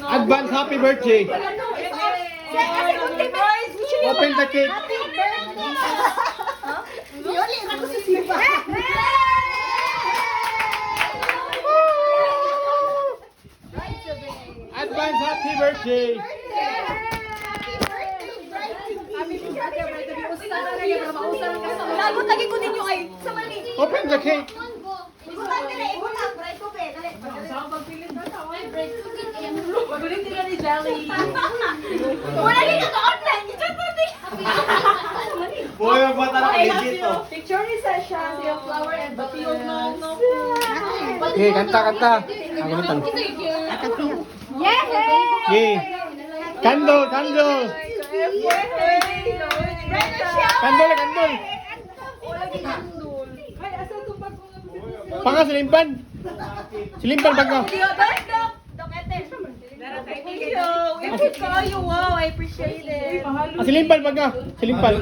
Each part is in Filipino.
Advance happy birthday. Open the cake. Advance happy birthday. Lagot lagi ko ninyo ay sa mali. Open the cake. Ikutan nila, ikutan. Bright ko pe. Dali. Magulit nila ni Jelly. Wala rin ito online. Ito natin. Boy, magbata na kayo dito. Picture ni Sasha, siya flower and batiyon no. Okay, kanta, kanta. Ang ganitang. Yay! Okay. Candle, candle. Candle, candle. Ay, asa ito pag Panga silimpan. Silimpan pagka. Dok Ethel. Ito kayo, wow, I appreciate it. Silimpan pagka. Silimpan.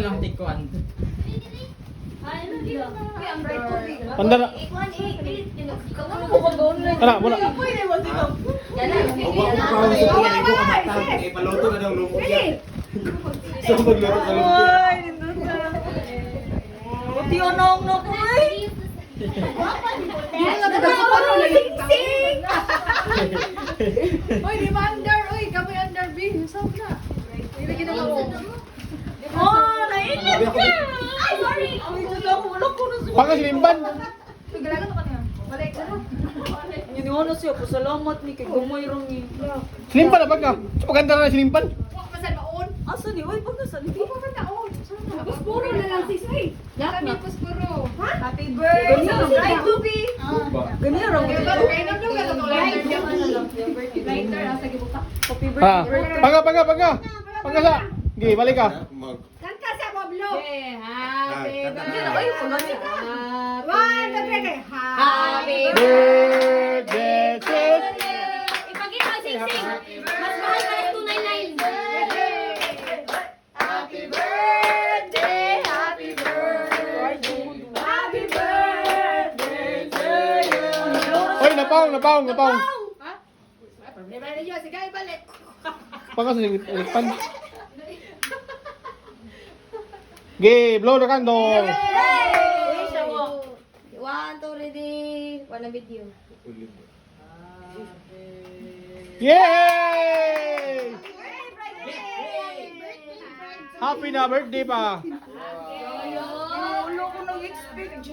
Pandara. Tara, muna. Paluto na daw lumot yan. So, magluto sa lumot. Ay, nindot na. Buti onong no po eh. Uy, di ba under? Uy, kamay under B. Saan na? Hindi ginagawa mo. Oh, nainit ka. Ay, sorry. Ay, Diyos ako, wala ko na Panga silimpan. Galagan ka niya. Balik ka na. Yun yung ano siya, pasalamat ni kay Gumoy Rongi. Silimpan na pagka. Maganda na silimpan. Huwag pa sa maon. Asa ni? Uy, pag nasa ni? Huwag pa sa maon. Puspuro na lang sis. Uy, yata may puspuro. Ha? Happy birthday. Right to be. Ganyan raw. Kainom daw ka ito. Lighter, asa gibuka. Happy Ha. birthday. Pagka, pagka, pagka. Pagka sa. Okay, balik ka. Kanta sa Pablo. Happy Ay, birthday. wala siya. One, two, three. Happy Birthday to Ipagkita ang sing-sing. Mas mahal ka ng 299. Happy birthday, happy birthday, happy birthday to you. Oy, napaong, napaong, napaong. Ha? Ibalik niyo. Sige, ibalik. Pagka sa silimpan. Okay, blow the candle. Hey, siya mo. 1, 2, ready. One video. Yay! Happy na birthday pa. Ulo ko nag-expect.